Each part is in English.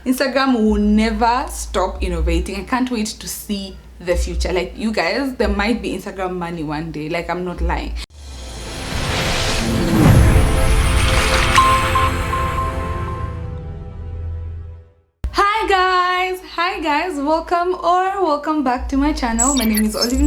Instagram will never stop innovating. I can't wait to see the future. Like, you guys, there might be Instagram money one day. Like, I'm not lying. Hi guys, welcome back to my channel. My name is Olly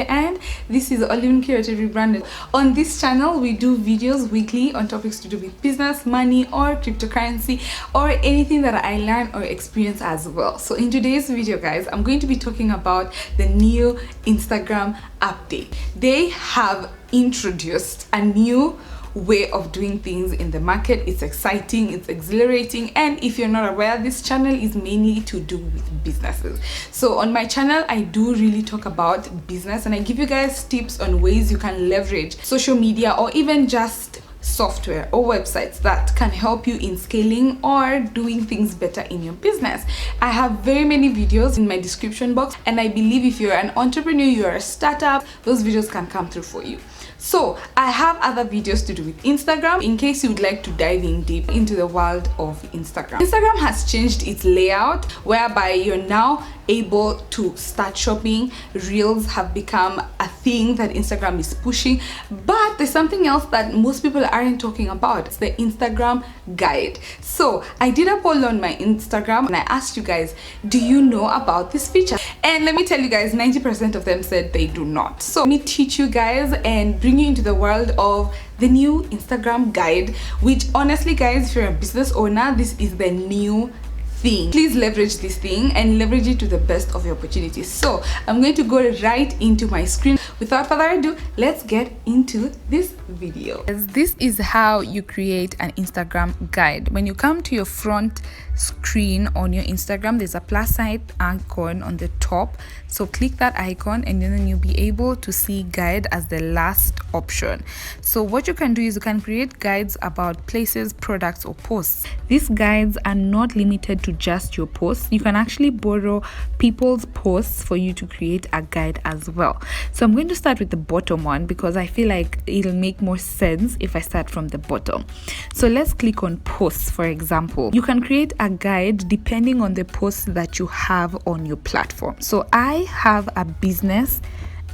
and this is Olly Rebranded. On this channel we do videos weekly on topics to do with business, money, or cryptocurrency, or anything that I learn or experience as well. So in today's video, guys, I'm going to be talking about the new Instagram update. They have introduced a new way of doing things in the market. It's exciting, it's exhilarating, and if you're not aware, this channel is mainly to do with businesses. So on my channel I do really talk about business, and I give you guys tips on ways you can leverage social media or even just software or websites that can help you in scaling or doing things better in your business. I have very many videos in my description box, and I believe if you're an entrepreneur, you're a startup, those videos can come through for you. So I have other videos to do with Instagram in case you would like to dive in deep into the world of Instagram. Instagram has changed its layout whereby you're now able to start shopping. Reels have become a thing that Instagram is pushing, but there's something else that most people aren't talking about. It's the Instagram guide. So I did a poll on my Instagram and I asked you guys, do you know about this feature? And let me tell you guys, 90% of them said they do not. So let me teach you guys and bring you into the world of the new Instagram guide, which honestly, guys, if you're a business owner, this is the new thing. Please leverage this thing and leverage it to the best of your opportunities. So I'm going to go right into my screen. Without further ado, let's get into this video. This is how you create an Instagram guide. When you come to your front screen on your Instagram, there's a plus sign icon on the top, so click that icon and then you'll be able to see guide as the last option. So what you can do is you can create guides about places, products, or posts. These guides are not limited to just your posts. You can actually borrow people's posts for you to create a guide as well. So I'm going to start with the bottom one because I feel like it'll make more sense if I start from the bottom. So let's click on posts. For example, you can create a guide depending on the posts that you have on your platform. So I have a business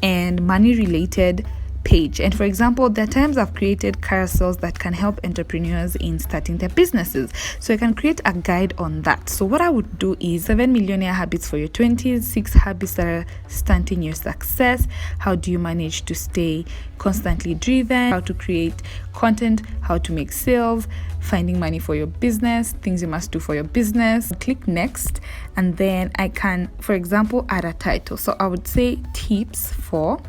and money related page, and for example, there are times I've created carousels that can help entrepreneurs in starting their businesses, so I can create a guide on that. So what I would do is 7 millionaire habits for your 20s, 6 habits that are stunting your success, how do you manage to stay constantly driven, how to create content, how to make sales, finding money for your business, things you must do for your business. Click next, and then I can, for example, add a title. So I would say tips for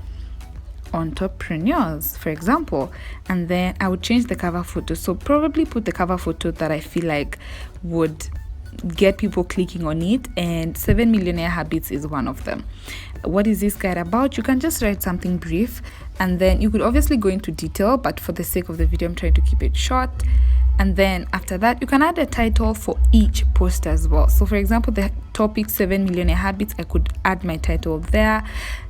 entrepreneurs, for example, and then I would change the cover photo. So probably put the cover photo that I feel like would get people clicking on it, and 7 millionaire habits is one of them. What is this guide about? You can just write something brief, and then you could obviously go into detail, but for the sake of the video I'm trying to keep it short. And then after that, you can add a title for each post as well. So for example, the topic 7 millionaire habits, I could add my title there.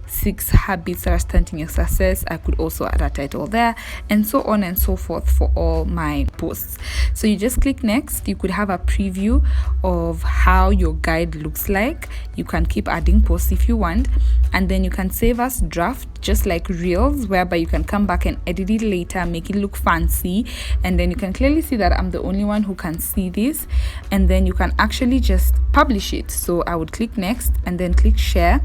6 habits that are stunting your success, I could also add a title there, and so on and so forth for all my posts. So you just click next. You could have a preview of how your guide looks like. You can keep adding posts if you want, and then you can save as draft, just like Reels, whereby you can come back and edit it later, make it look fancy, and then you can clearly see that I'm the only one who can see this, and then you can actually just publish it. So I would click next and then click share,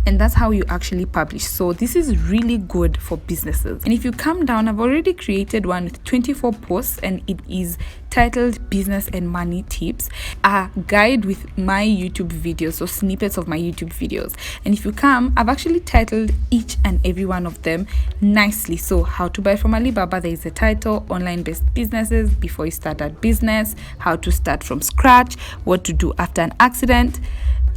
and that's how you actually publish. So this is really good for businesses. And if you come down, I've already created one with 24 posts, and it is titled Business and Money Tips, a guide with my YouTube videos, so snippets of my YouTube videos. And if you come, I've actually titled each and every one of them nicely. So how to buy from Alibaba, there is a title, online based businesses before you start a business, how to start from scratch, what to do after an accident.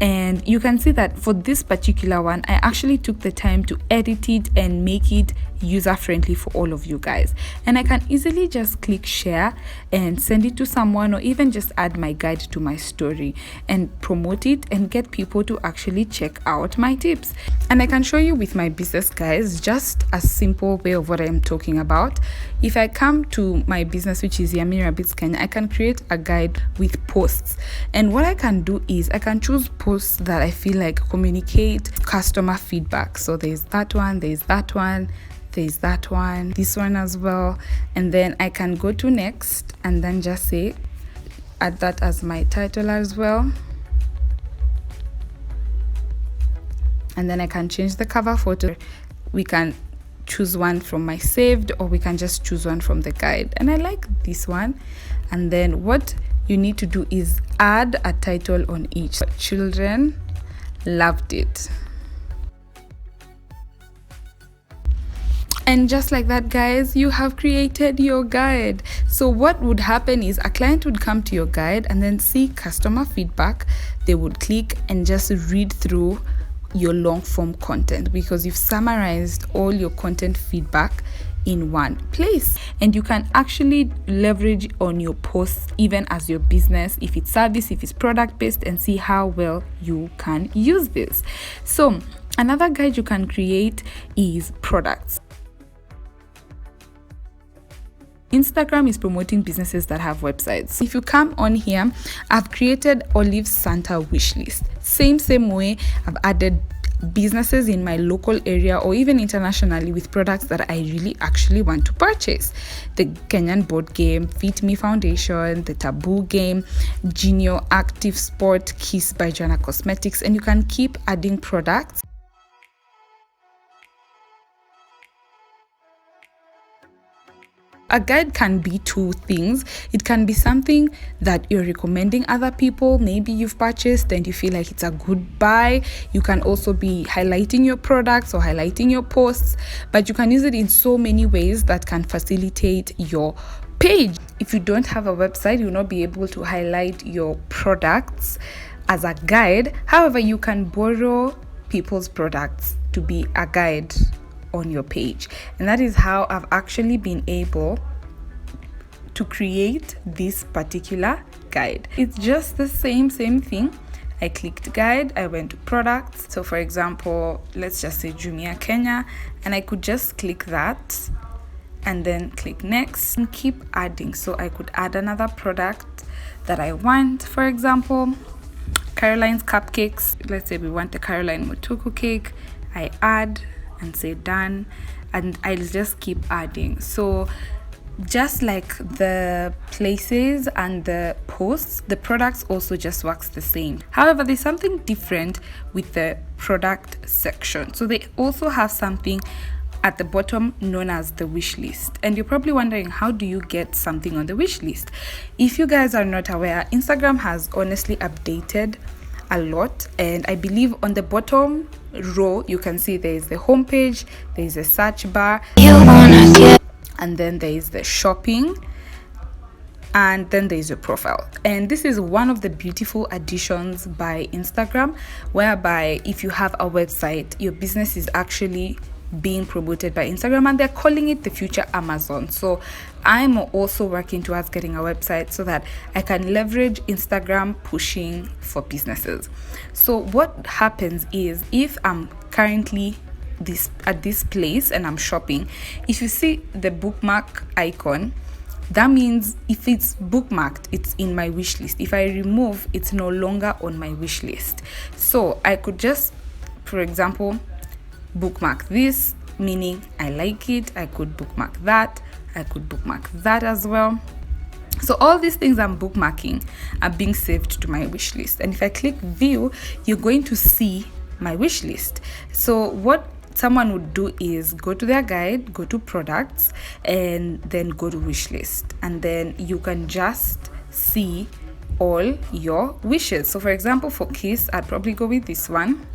And you can see that for this particular one, I actually took the time to edit it and make it user friendly for all of you guys, and I can easily just click share and send it to someone, or even just add my guide to my story and promote it and get people to actually check out my tips. And I can show you with my business, guys, just a simple way of what I'm talking about. if I come to my business, which is Yummy Rabbits Kenya, I can create a guide with posts. And what I can do is I can choose posts that I feel like communicate customer feedback. So there's that one, there's that one, there's that one, this one as well. And then I can go to next and then just say, add that as my title as well. And then I can change the cover photo. We can choose one from my saved, or we can just choose one from the guide. And I like this one. And then what you need to do is add a title on each. Children loved it. And just like that, guys, you have created your guide. So what would happen is a client would come to your guide and then see customer feedback. They would click and just read through your long form content, because you've summarized all your content feedback in one place. And you can actually leverage on your posts even as your business, if it's service, if it's product based, and see how well you can use this. So another guide you can create is products. Instagram is promoting businesses that have websites. If you come on here, I've created Olive Santa wish list. Same way, I've added businesses in my local area or even internationally with products that I really actually want to purchase. The Kenyan board game, Fit Me Foundation, the Taboo game, Genio Active Sport, Kiss by Joanna Cosmetics, and you can keep adding products. A guide can be two things. It can be something that you're recommending other people. Maybe you've purchased and you feel like it's a good buy. You can also be highlighting your products or highlighting your posts, but you can use it in so many ways that can facilitate your page. If you don't have a website, you'll not be able to highlight your products as a guide. However, you can borrow people's products to be a guide on your page, and that is how I've actually been able to create this particular guide. It's just the same thing. I clicked guide, I went to products. So for example, let's just say Jumia Kenya, and I could just click that and then click next and keep adding. So I could add another product that I want. For example, Caroline's cupcakes. Let's say we want a Caroline Motuku cake. I add and say done, and I'll just keep adding. So just like the places and the posts, the products also just works the same. However, there's something different with the product section. So they also have something at the bottom known as the wish list, and you're probably wondering, how do you get something on the wish list? If you guys are not aware, Instagram has honestly updated a lot, and I believe on the bottom row you can see there is the home page, there is a search bar, and then there is the shopping, and then there is your profile. And this is one of the beautiful additions by Instagram, whereby if you have a website, your business is actually being promoted by Instagram, and they're calling it the future Amazon. So I'm also working towards getting a website so that I can leverage Instagram pushing for businesses. So what happens is, if I'm currently at this place and I'm shopping, if you see the bookmark icon, that means if it's bookmarked, it's in my wish list. If I remove, it's no longer on my wish list. So I could just, for example, bookmark this, meaning I like it. I could bookmark that. I could bookmark that as well. So all these things I'm bookmarking are being saved to my wish list. And if I click view, you're going to see my wish list. So what someone would do is go to their guide, go to products, and then go to wish list. And then you can just see all your wishes. So for example, for Kiss, I'd probably go with this one,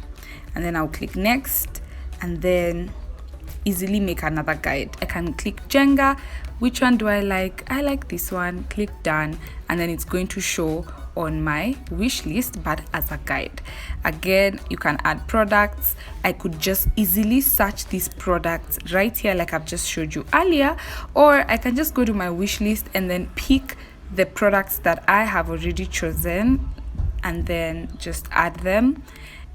and then I'll click next, and then easily make another guide. I can click Jenga. Which one do I like? I like this one. Click done, and then it's going to show on my wish list, but as a guide. Again, you can add products. I could just easily search these products right here like I've just showed you earlier, or I can just go to my wish list and then pick the products that I have already chosen and then just add them,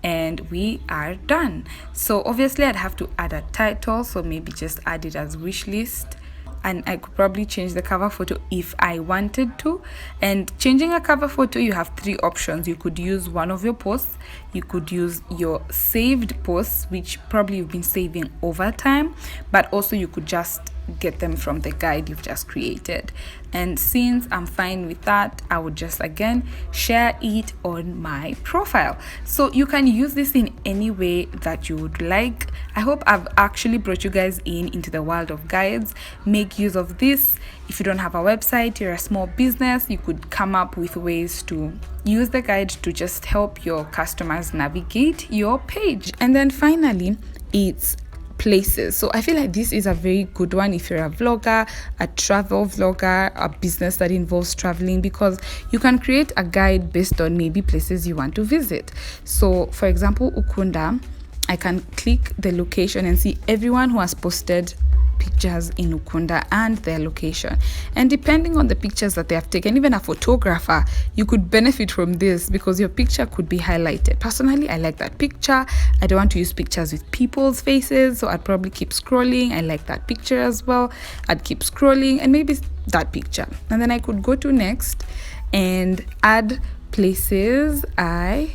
and we are done. So obviously I'd have to add a title, so maybe just add it as wish list, and I could probably change the cover photo if I wanted to. And changing a cover photo, you have 3 options. You could use one of your posts, you could use your saved posts, which probably you've been saving over time, but also you could just get them from the guide you've just created. And since I'm fine with that, I would just again share it on my profile. So you can use this in any way that you would like. I hope I've actually brought you guys into the world of guides. Make use of this. If you don't have a website, you're a small business, you could come up with ways to use the guide to just help your customers navigate your page. And then finally, it's places. So I feel like this is a very good one if you're a vlogger, a travel vlogger, a business that involves traveling, because you can create a guide based on maybe places you want to visit. So for example, Ukunda, I can click the location and see everyone who has posted pictures in Ukunda and their location, and depending on the pictures that they have taken, even a photographer, you could benefit from this because your picture could be highlighted. Personally, I like that picture. I don't want to use pictures with people's faces, so I'd probably keep scrolling. I like that picture as well. I'd keep scrolling and maybe that picture, and then I could go to next and add places I,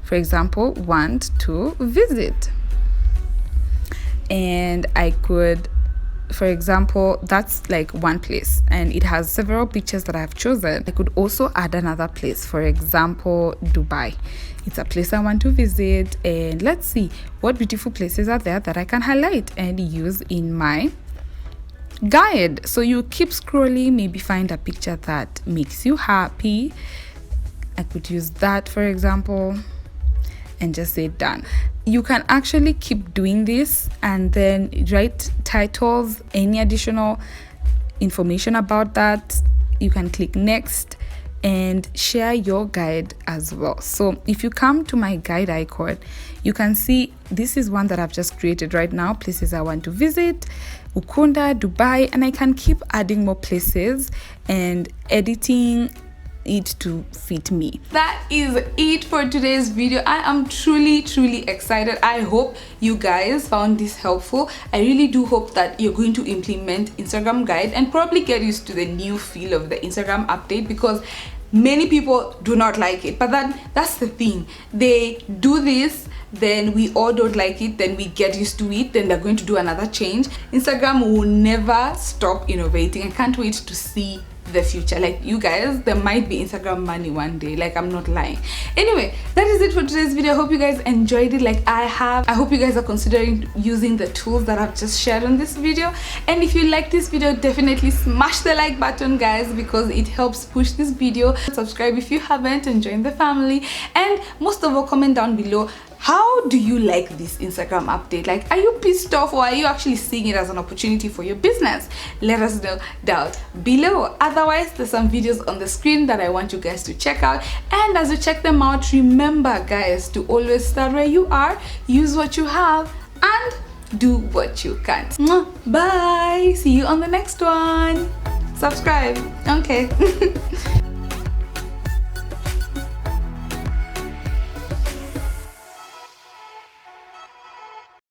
for example, want to visit. And I could, for example, that's like one place and it has several pictures that I've chosen. I could also add another place, for example, Dubai. It's a place I want to visit, and let's see what beautiful places are there that I can highlight and use in my guide. So you keep scrolling, maybe find a picture that makes you happy. I could use that, for example, and just say done. You can actually keep doing this and then write titles, any additional information about that. You can click next and share your guide as well. So if you come to my guide icon, you can see this is one that I've just created right now, places I want to visit, Ukunda, Dubai, and I can keep adding more places and editing it to fit me. That is it for today's video. I am truly excited. I hope you guys found this helpful. I really do hope that you're going to implement Instagram guide and probably get used to the new feel of the Instagram update, because many people do not like it. But that's the thing, they do this, then we all don't like it, then we get used to it, then they're going to do another change. Instagram will never stop innovating. I can't wait to see the future. Like, you guys, there might be Instagram money one day, like, I'm not lying. Anyway, that is it for today's video. I hope you guys enjoyed it like I have. I hope you guys are considering using the tools that I've just shared on this video. And if you like this video, definitely smash the like button, guys, because it helps push this video. Subscribe if you haven't and join the family. And most of all, comment down below, how do you like this Instagram update? Like, are you pissed off, or are you actually seeing it as an opportunity for your business? Let us know down below. Otherwise, there's some videos on the screen that I want you guys to check out, and as you check them out, remember, guys, to always start where you are, use what you have, and do what you can. Bye. See you on the next one. Subscribe. Okay.